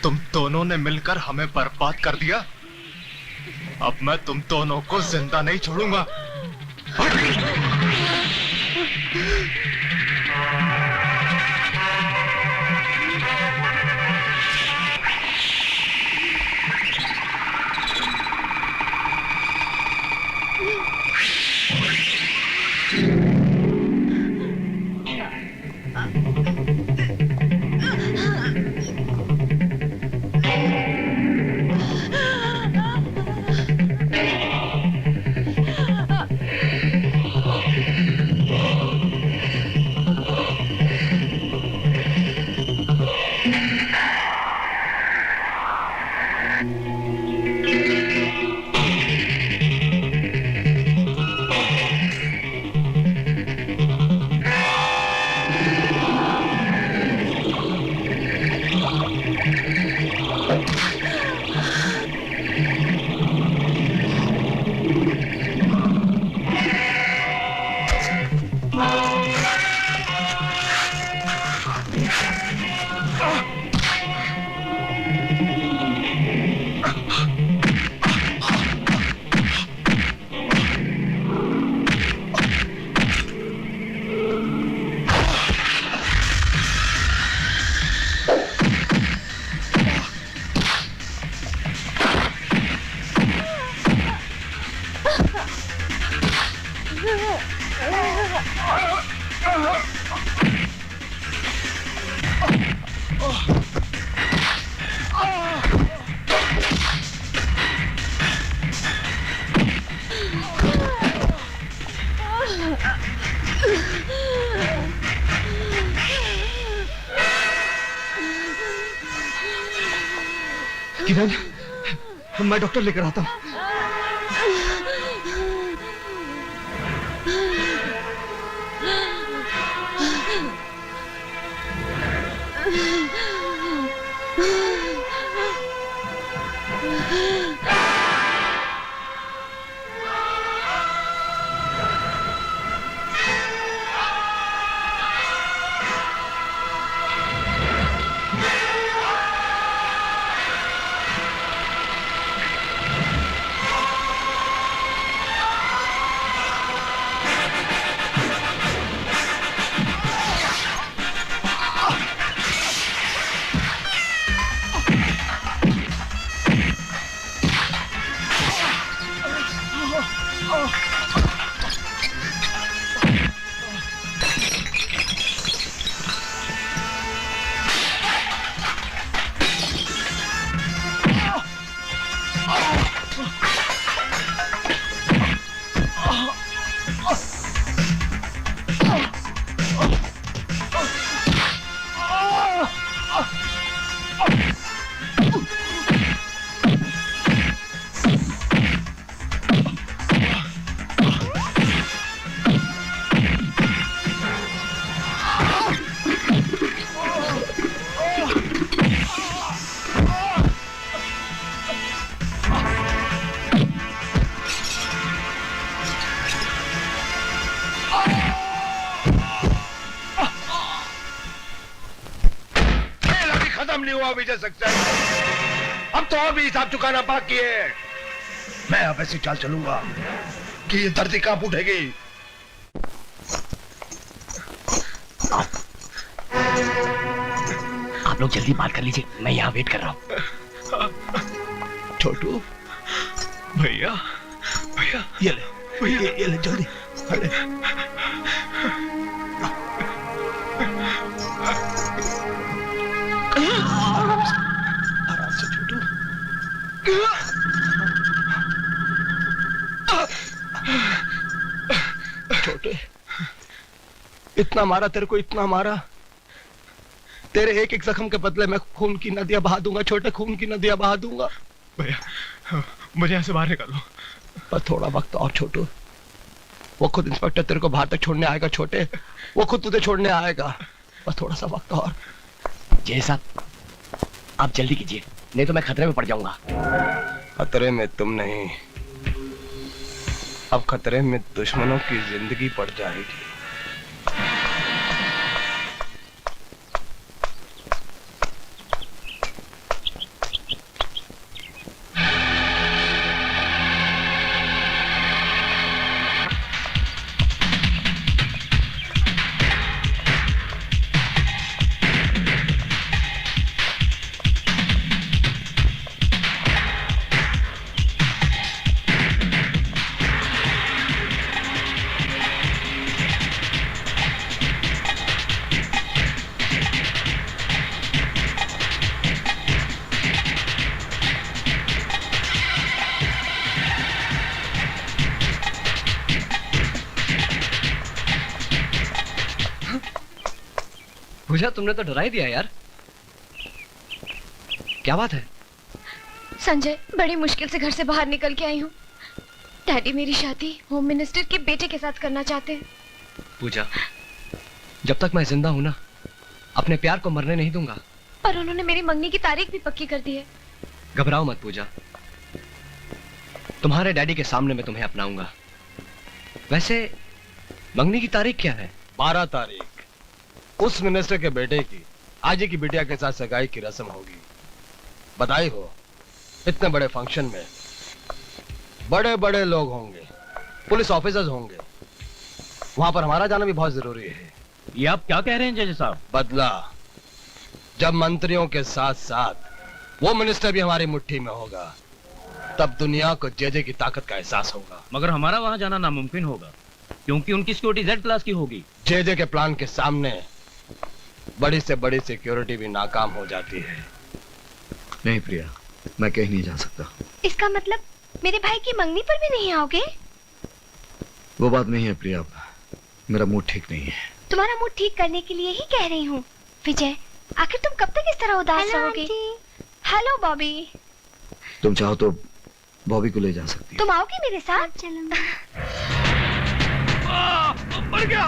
तुम दोनों ने मिलकर हमें बर्बाद कर दिया। अब मैं तुम दोनों को जिंदा नहीं छोड़ूंगा। किरण, मैं डॉक्टर लेकर आता हूँ। विजय सक्सेस। अब तो और भी हिसाब चुकाना बाकी है। मैं अब ऐसी चाल चलूंगा कि ये धरती कांप उठेगी। आप लोग जल्दी बात कर लीजिए, मैं यहाँ वेट कर रहा हूँ। छोटू, भैया भैया ये ले भैया, ये ले जल्दी। आराम से छोटू। छोटे, इतना मारा तेरे को, इतना मारा। तेरे एक एक जख्म के बदले मैं खून की नदियां बहा दूंगा छोटे, खून की नदियां बहा दूंगा। भैया मुझे यहाँ से बाहर निकालो। पर थोड़ा वक्त और छोटू, वो खुद इंस्पेक्टर तेरे को बाहर तक छोड़ने आएगा छोटे, वो खुद तुझे छोड़ने आएगा। बस थोड़ा सा वक्त और। जय साहब, आप जल्दी कीजिए, नहीं तो मैं खतरे में पड़ जाऊंगा। खतरे में तुम नहीं, अब खतरे में दुश्मनों की जिंदगी पड़ जाएगी। पूजा, तुमने तो डरा ही दिया यार। क्या बात है? संजय, बड़ी मुश्किल से घर से बाहर निकल के आई हूँ। डैडी मेरी शादी होम मिनिस्टर के बेटे के साथ करना चाहते हैं। पूजा, जब तक मैं जिंदा हूं ना, अपने प्यार को मरने नहीं दूंगा। पर उन्होंने मेरी मंगनी की तारीख भी पक्की कर दी है। घबराओ मत पूजा, तुम्हारे डैडी के सामने मैं तुम्हें अपनाऊंगा। वैसे मंगनी की तारीख क्या है? 12 तारीख उस मिनिस्टर के बेटे की आजी की बिटिया के साथ सगाई की रस्म होगी। बधाई हो। इतने बड़े फंक्शन में बड़े बड़े लोग होंगे, पुलिस ऑफिसर्स होंगे, वहां पर हमारा जाना भी बहुत जरूरी है। ये आप क्या कह रहे हैं जज साहब? बदला जब मंत्रियों के साथ साथ वो मिनिस्टर भी हमारी मुट्ठी में होगा, तब दुनिया को जेजे की ताकत का एहसास होगा। मगर हमारा वहां जाना नामुमकिन होगा, क्योंकि उनकी सिक्योरिटी जेड क्लास की होगी। जेजे के प्लान के सामने बड़ी से बड़ी सिक्योरिटी भी नाकाम हो जाती है। नहीं प्रिया, मैं कहीं नहीं जा सकता। इसका मतलब मेरे भाई की मंगनी पर भी नहीं आओगे? वो बात नहीं है प्रिया, मेरा मूड ठीक नहीं है। तुम्हारा मूड ठीक करने के लिए ही कह रही हूँ। विजय, आखिर तुम कब तक इस तरह उदास रहोगे? हेलो बॉबी। तुम चाहो तो बॉबी को ले जा सकती हो। तुम आओगे मेरे साथ? चलो। मर गया!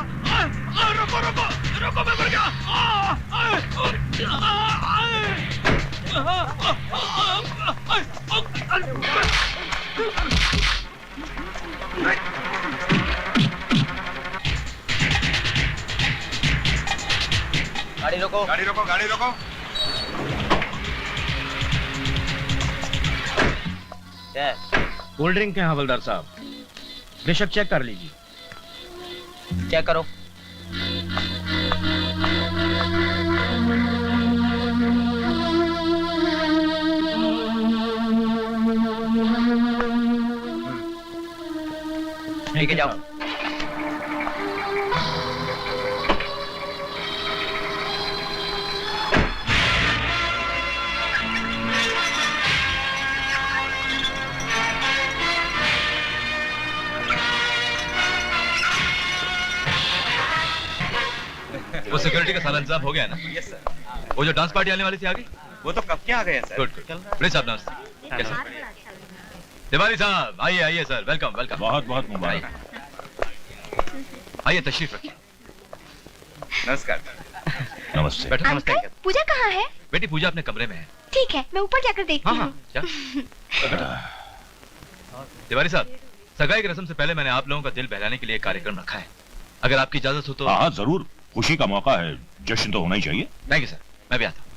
रुको रुको रुको, मैं मर गया! गाड़ी रोको, गाड़ी रोको, गाड़ी रोको। कोल्ड ड्रिंक है हवलदार साहब, बेशक चेक कर लीजिए। चेक करो। लेके जाओ। वो सिक्योरिटी का सारा इंतजाम हो गया ना? Yes sir. वो जो डांस पार्टी आने वाली थी आ गई? वो तो कब के आ गए हैं सर। Good good. बड़े साहब नमस्ते। कैसे? तिवारी साहब आइए आइए सर, वेलकम वेलकम। बहुत बहुत मुबारक। आइए तशरीफ रखिए। नमस्कार। नमस्ते। बैठो। नमस्ते। अंकल, पूजा कहाँ है? बेटी पूजा अपने कमरे में है। ठीक है, मैं ऊपर जाकर देखती हाँ हूँ। हाँ जा। तिवारी साहब, सगाई की रस्म से पहले मैंने आप लोगों का दिल बहलाने के लिए एक कार्यक्रम रखा है। अगर आपकी इजाजत हो तो। हाँ जरूर, खुशी का मौका है, जश्न तो होना ही चाहिए। थैंक यू सर, मैं भी आता हूँ।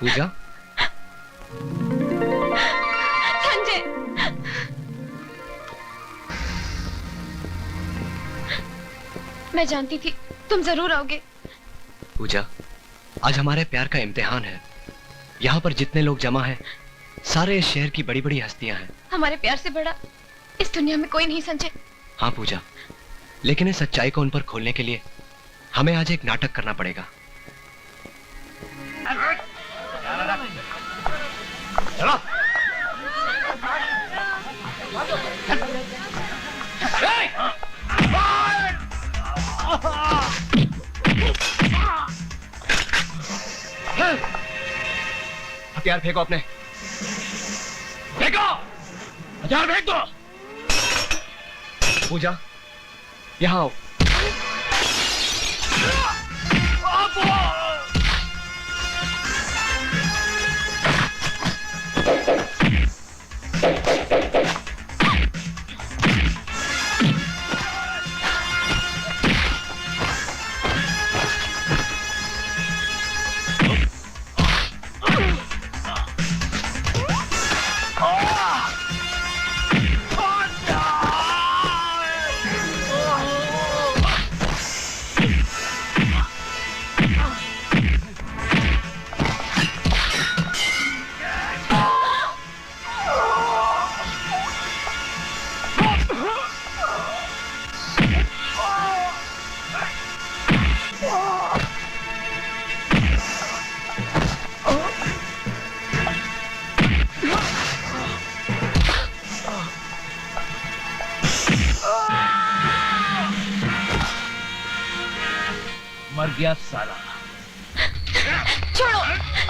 पूजा, संजय, मैं जानती थी तुम जरूर आओगे। पूजा, आज हमारे प्यार का इम्तिहान है। यहाँ पर जितने लोग जमा हैं, सारे इस शहर की बड़ी बड़ी हस्तियां हैं। हमारे प्यार से बड़ा इस दुनिया में कोई नहीं संजय। हाँ पूजा, लेकिन इस सच्चाई को उन पर खोलने के लिए हमें आज एक नाटक करना पड़ेगा। हथियार फेंको अपने। फेंको! हथियार फेंक दो! पूजा, यहाँ आओ। मर गया साला। छोड़ो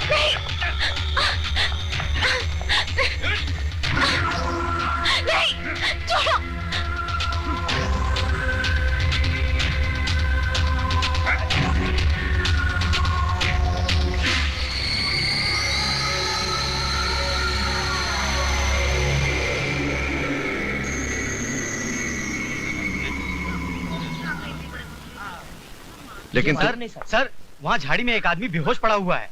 नहीं नहीं छोड़ो लेकिन सर नहीं सर वहाँ झाड़ी में एक आदमी बेहोश पड़ा हुआ है।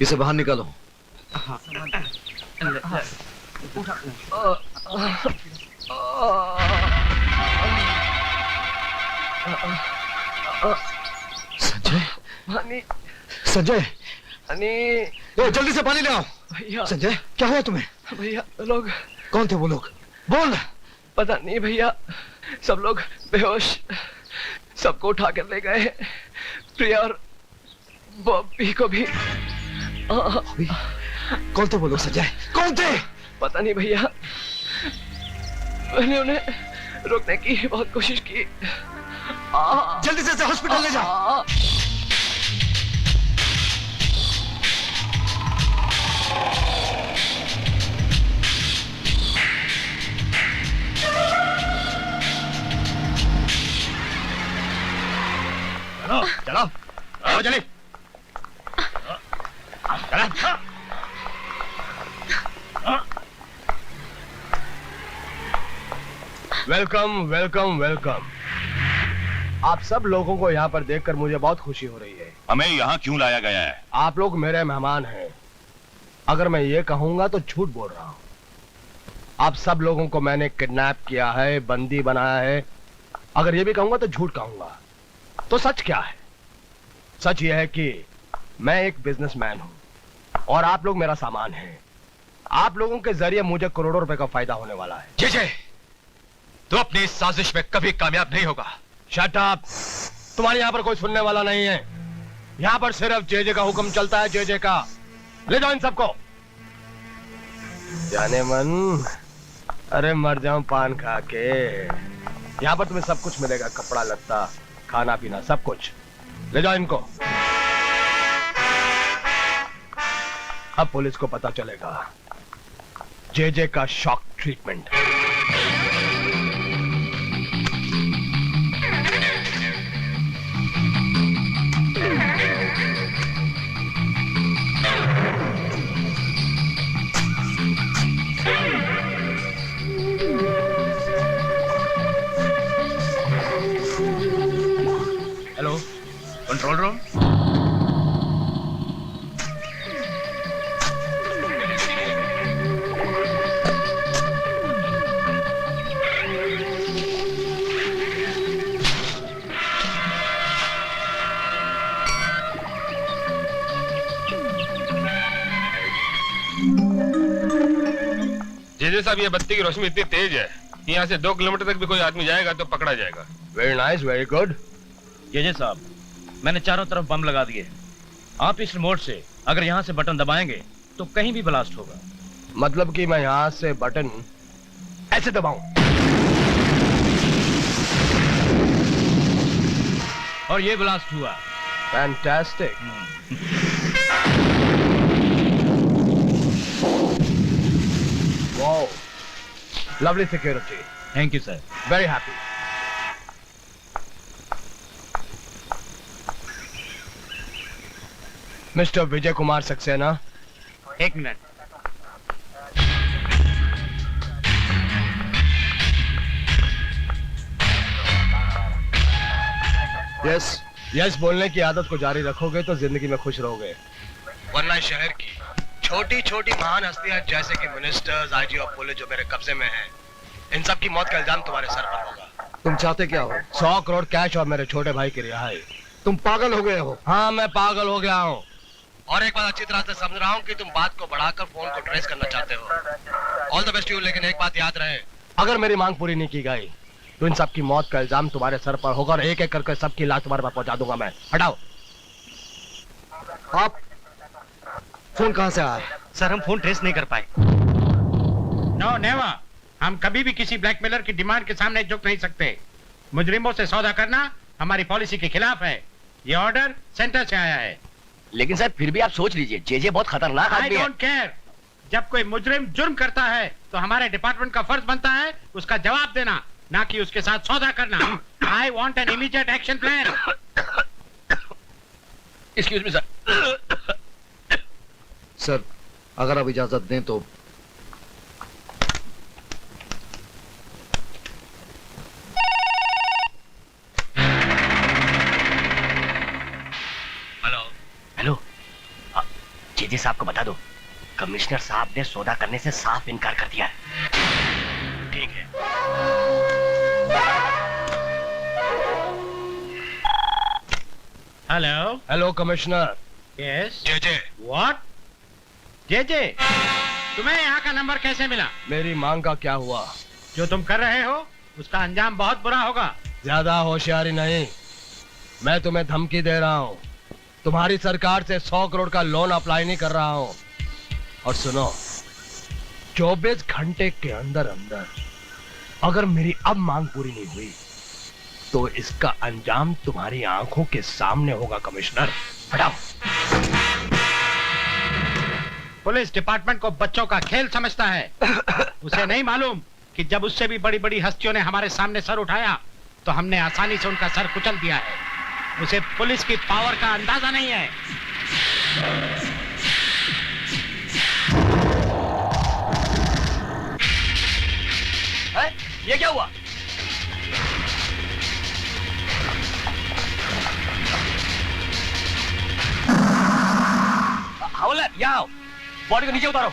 इसे बाहर निकालो। संजय, पानी, संजय, पानी। ए, जल्दी से पानी ले आओ। भैया संजय, क्या हुआ तुम्हें? भैया लोग कौन थे वो लोग? बोल। पता नहीं भैया, सब लोग बेहोश, सबको उठा कर ले गए, प्रिया और बॉबी को भी। कौन थे वो लोग संजय? कौन थे? पता नहीं भैया, मैंने उन्हें रोकने की बहुत कोशिश की। जल्दी से इसे हॉस्पिटल ले जाओ। चलो चलो चलिए चला। Welcome welcome welcome. आप सब लोगों को यहाँ पर देखकर मुझे बहुत खुशी हो रही है। हमें यहाँ क्यों लाया गया है? आप लोग मेरे मेहमान हैं। अगर मैं ये कहूंगा तो झूठ बोल रहा हूँ। आप सब लोगों को मैंने किडनैप किया है, बंदी बनाया है। अगर ये भी कहूंगा तो झूठ कहूंगा। तो सच क्या है? सच यह है कि मैं एक बिजनेसमैन हूं और आप लोग मेरा सामान हैं। आप लोगों के जरिए मुझे करोड़ों रुपए का फायदा होने वाला है। जय, तू अपनी इस साजिश में कभी कामयाब नहीं होगा। Shut up! तुम्हारे यहाँ पर कोई सुनने वाला नहीं है। यहाँ पर सिर्फ जे का हुक्म चलता है, जे का। ले जाओ इन सबको। जाने मन, अरे मर जाऊं पान खा के। यहाँ पर तुम्हें सब कुछ मिलेगा, कपड़ा लत्ता, खाना पीना, सब कुछ। ले जाओ इनको। अब पुलिस को पता चलेगा जे का shock treatment. Hello, control room. JJ साहब, ये बत्ती की रोशनी इतनी तेज है, यहाँ से 2 किलोमीटर तक भी कोई आदमी जाएगा तो पकड़ा जाएगा। Very nice, very good. JJ साहब, मैंने चारों तरफ बम लगा दिए। आप इस रिमोट से अगर यहाँ से बटन दबाएंगे तो कहीं भी ब्लास्ट होगा। मतलब कि मैं यहाँ से बटन ऐसे दबाऊं? और ये ब्लास्ट हुआ। Fantastic. Wow, lovely security. Thank you sir. Very happy. Mister Vijay Kumar Saksena. एक मिनट। यस यस बोलने की आदत को जारी रखोगे तो जिंदगी में खुश रहोगे, वरना शहर की छोटी छोटी महान हस्तियां जैसे कि मिनिस्टर्स, आईजी और पुलिस जो मेरे कब्जे में हैं, इन सब की मौत का इल्जाम तुम्हारे सर पर होगा। तुम चाहते क्या हो? 100 करोड़ कैश और मेरे छोटे भाई की रिहाई। तुम पागल हो गए हो? हाँ, मैं पागल हो गया हूँ। और एक बात अच्छी तरह से समझ रहा हूँ कि तुम बात को बढ़ाकर फोन को ट्रेस करना चाहते हो। ऑल द बेस्ट यू, लेकिन एक बात याद रहे, अगर मेरी मांग पूरी नहीं की गई तो इन सब की मौत का इल्जाम तुम्हारे सर पर होगा और एक एक करके सबकी लाश तुम्हारे पास पहुंचा दूंगा मैं। हटाओ। आप फोन कहां से आया? सर हम फोन ट्रेस नहीं कर पाए। No never. हम कभी भी किसी ब्लैकमेलर की डिमांड के सामने झुक नहीं सकते। मुजरिमों से सौदा करना हमारी पॉलिसी के खिलाफ है। ये ऑर्डर सेंटर से आया है। लेकिन सर फिर भी आप सोच लीजिए, जे बहुत खतरनाक आई आदमी है। Don't care. जब कोई मुजरिम जुर्म करता है तो हमारे डिपार्टमेंट का फर्ज बनता है उसका जवाब देना, ना कि उसके साथ सौदा करना। I want an immediate action plan. Excuse me sir. Sir अगर आप इजाजत दें तो हेलो, जे साहब को बता दो कमिश्नर साहब ने सौदा करने से साफ इनकार कर दिया है। ठीक है। Hello. Hello commissioner. Yes. J what? J तुम्हें यहाँ का नंबर कैसे मिला? मेरी मांग का क्या हुआ? जो तुम कर रहे हो उसका अंजाम बहुत बुरा होगा। ज्यादा होशियारी नहीं, मैं तुम्हें धमकी दे रहा हूँ। तुम्हारी सरकार से 100 करोड़ का लोन अप्लाई नहीं कर रहा हूँ। और सुनो, 24 घंटे के अंदर अंदर अगर मेरी अब मांग पूरी नहीं हुई तो इसका अंजाम तुम्हारी आंखों के सामने होगा। कमिश्नर हटाओ। पुलिस डिपार्टमेंट को बच्चों का खेल समझता है। उसे नहीं मालूम कि जब उससे भी बड़ी बड़ी हस्तियों ने हमारे सामने सर उठाया तो हमने आसानी से उनका सर कुचल दिया है। उसे पुलिस की पावर का अंदाजा नहीं है। ये क्या हुआ? हवलदार यहाँ आओ, बॉडी को नीचे उतारो।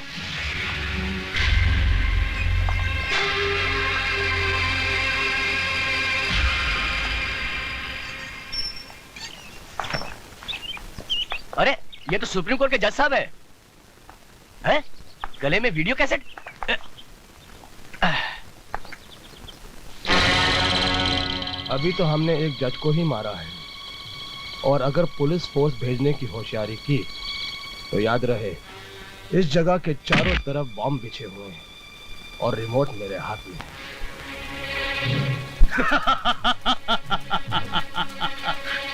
अरे ये तो सुप्रीम कोर्ट के जज साहब है। हैं? गले में वीडियो कैसेट। अभी तो हमने एक जज को ही मारा है, और अगर पुलिस फोर्स भेजने की होशियारी की तो याद रहे इस जगह के चारों तरफ बॉम्ब बिछे हुए हैं और रिमोट मेरे हाथ में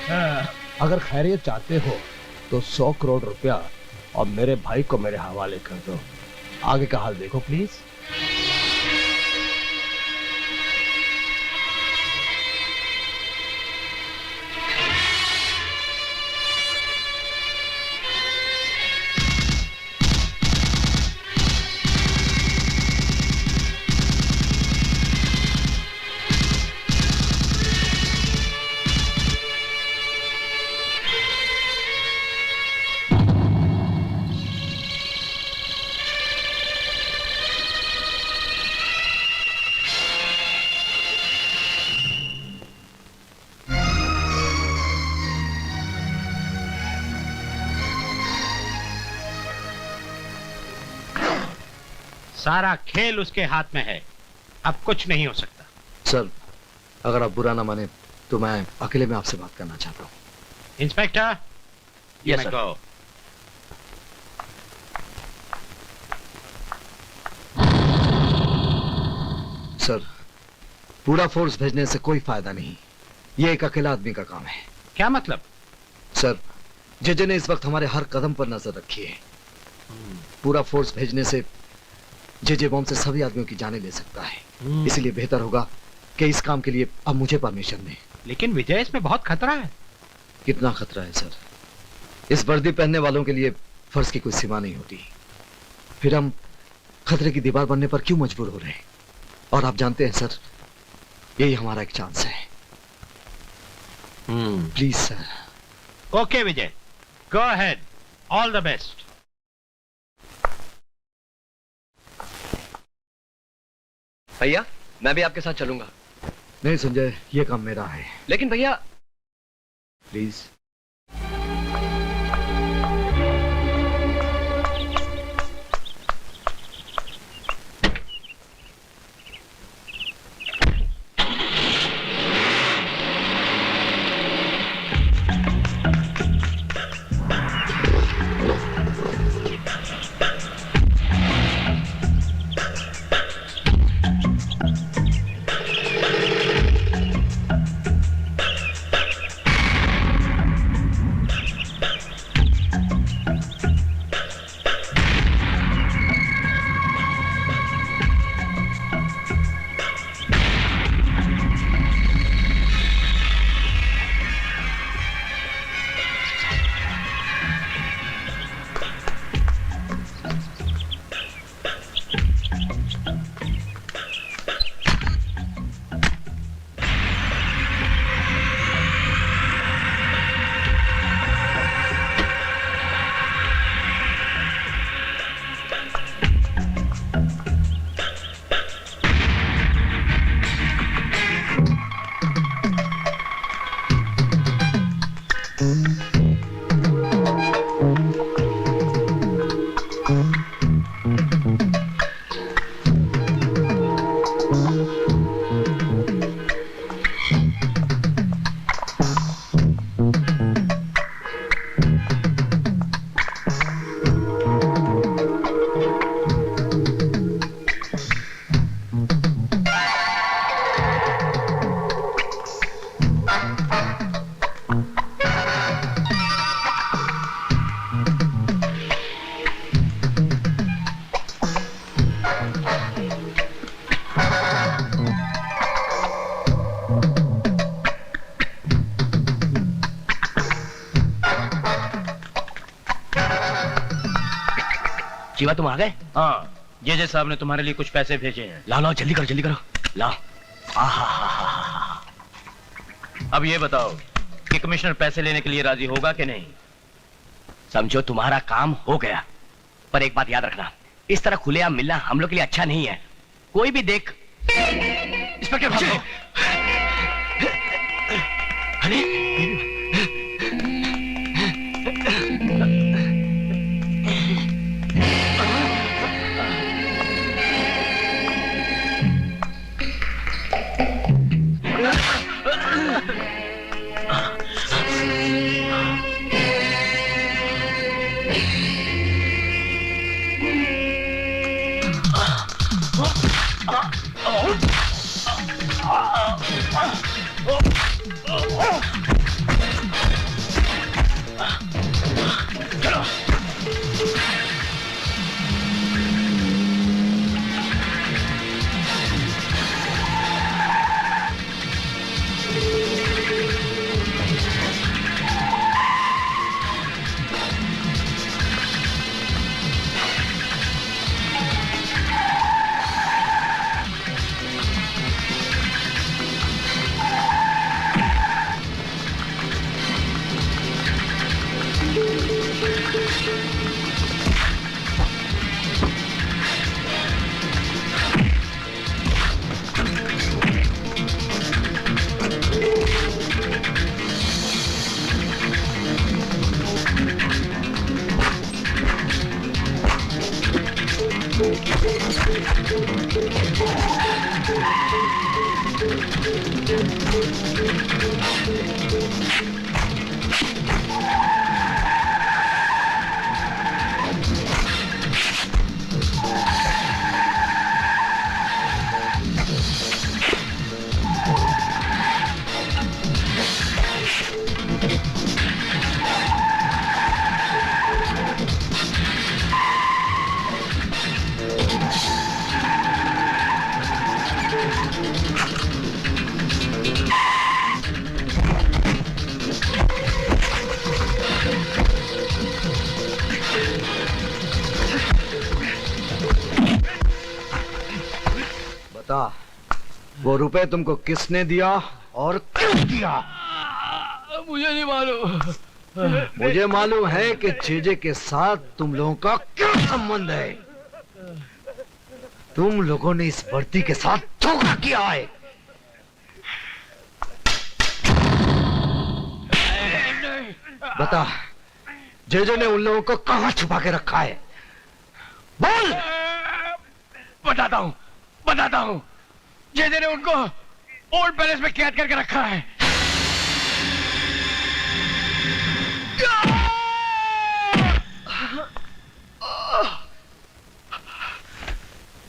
है। अगर खैरियत चाहते हो तो 100 करोड़ रुपया और मेरे भाई को मेरे हवाले कर दो। आगे का हाल देखो प्लीज। सारा खेल उसके हाथ में है, अब कुछ नहीं हो सकता। सर अगर आप बुरा ना माने तो मैं अकेले में आपसे बात करना चाहता हूँ। Inspector, yes sir. Go. Sir पूरा फोर्स भेजने से कोई फायदा नहीं, ये एक अकेला आदमी का काम है। क्या मतलब? सर जेजे ने इस वक्त हमारे हर कदम पर नजर रखी है। पूरा फोर्स भेजने से जेजे बॉम्ब से सभी आदमियों की जानें ले सकता है। इसलिए बेहतर होगा कि इस काम के लिए अब मुझे परमिशन दें। लेकिन विजय, इसमें बहुत खतरा है। कितना खतरा है सर? इस वर्दी पहनने वालों के लिए फर्ज की कोई सीमा नहीं होती। फिर हम खतरे की दीवार बनने पर क्यों मजबूर हो रहे हैं? और आप जानते हैं सर, यही हमारा एक चांस है। Please sir. Okay Vijay, go ahead, all the best. भैया मैं भी आपके साथ चलूंगा। नहीं संजय, ये काम मेरा है। लेकिन भैया। प्लीज। जीवा तुम आ गए? हाँ, जेजे साहब ने तुम्हारे लिए कुछ पैसे भेजे हैं। लाओ लाओ जल्दी करो लाओ। अब ये बताओ कि कमिश्नर पैसे लेने के लिए राजी होगा कि नहीं? समझो तुम्हारा काम हो गया, पर एक बात याद रखना, इस तरह खुलेआम मिलना हम लोग के लिए अच्छा नहीं है। कोई भी देख इंस्पेक्टर भागो। अरे वो रुपए तुमको किसने दिया और क्यों दिया? मुझे नहीं मालूम। मुझे मालूम है कि जेजे के साथ तुम लोगों का क्या संबंध है। तुम लोगों ने इस भर्ती के साथ धोखा किया है। बता, जेजे ने उन लोगों को कहां छुपा के रखा है? बोल। बताता हूं। जेजे ने उनको ओल्ड पैलेस में कैद करके रखा है।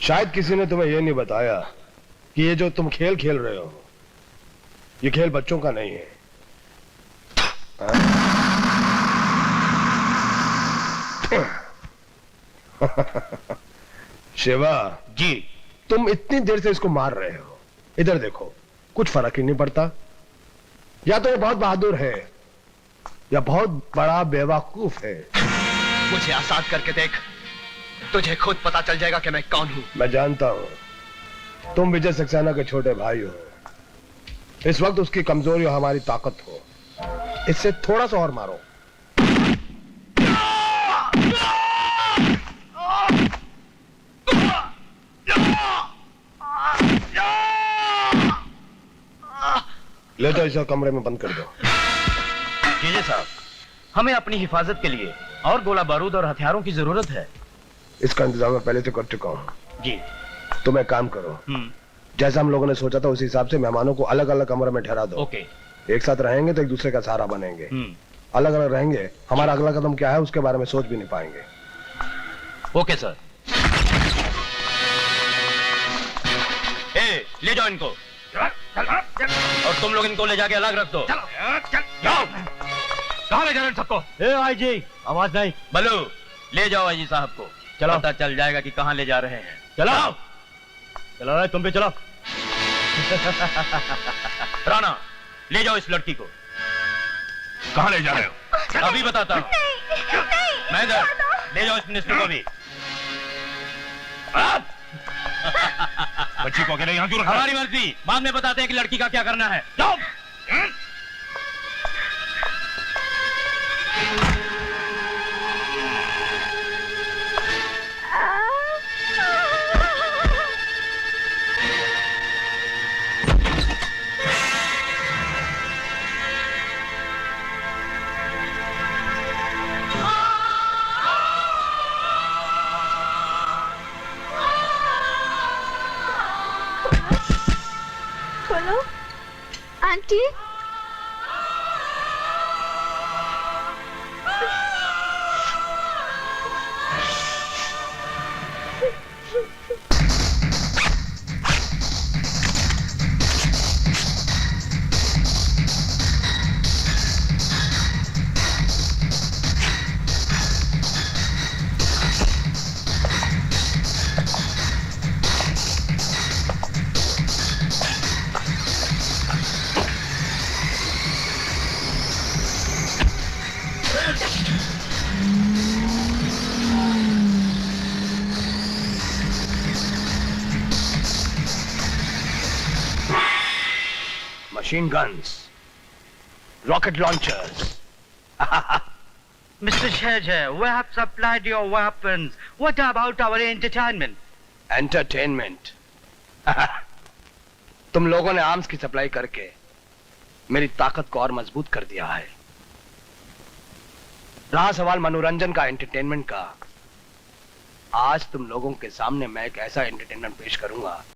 शायद किसी ने तुम्हें यह नहीं बताया कि ये जो तुम खेल खेल रहे हो, ये खेल बच्चों का नहीं है। शिवा जी, तुम इतनी देर से इसको मार रहे हो, इधर देखो, कुछ फर्क ही नहीं पड़ता। या तो ये बहुत बहादुर है या बहुत बड़ा बेवकूफ है। मुझे आजाद करके देख, तुझे खुद पता चल जाएगा कि मैं कौन हूं। मैं जानता हूं तुम विजय सक्सेना के छोटे भाई हो। इस वक्त उसकी कमजोरी और हमारी ताकत हो। इससे थोड़ा सा और मारो। ले तो इसे कमरे में बंद कर दो। जीजे साहब, हमें अपनी हिफाजत के लिए और गोला बारूद और हथियारों की जरूरत है। इसका इंतजाम मैं पहले से कर चुका हूँ। जी। तुम एक काम करो, जैसा हम लोगों ने सोचा था उसी हिसाब से मेहमानों को अलग अलग कमरे में ठहरा दो। ओके। एक साथ रहेंगे तो एक दूसरे का सहारा बनेंगे। अलग अलग रहेंगे, हमारा अगला कदम क्या है उसके बारे में सोच भी नहीं पाएंगे। Okay sir. ए, ले जाओ इनको। और तुम लोग इनको ले जाके अलग रख दो। जाओ। कहाँ ले जा रहे हैं सबको? आईजी, आवाज नहीं। बलू, ले जाओ आईजी साहब को। चलो। पता चल जाएगा कि कहाँ ले जा रहे हैं। चलो चलो, तुम भी चलो। राणा, ले जाओ इस लड़की को। कहाँ ले जा रहे हो? अभी बताता हूँ। महेंद्र, ले जाओ इस मिनिस्टर को भी। बच्ची को अकेले यहाँ क्यों रखा? हमारी मर्जी, बाद में बताते हैं कि लड़की का क्या करना है। जाओ। बोलो aunty. machine guns, rocket launchers. Mr. Shejay, we have supplied your weapons. What about our entertainment? Entertainment. तुम लोगों ने आर्म्स की सप्लाई करके मेरी ताकत को और मजबूत कर दिया है। रहा सवाल मनोरंजन का, एंटरटेनमेंट का, आज तुम लोगों के सामने मैं एक ऐसा एंटरटेनमेंट पेश करूंगा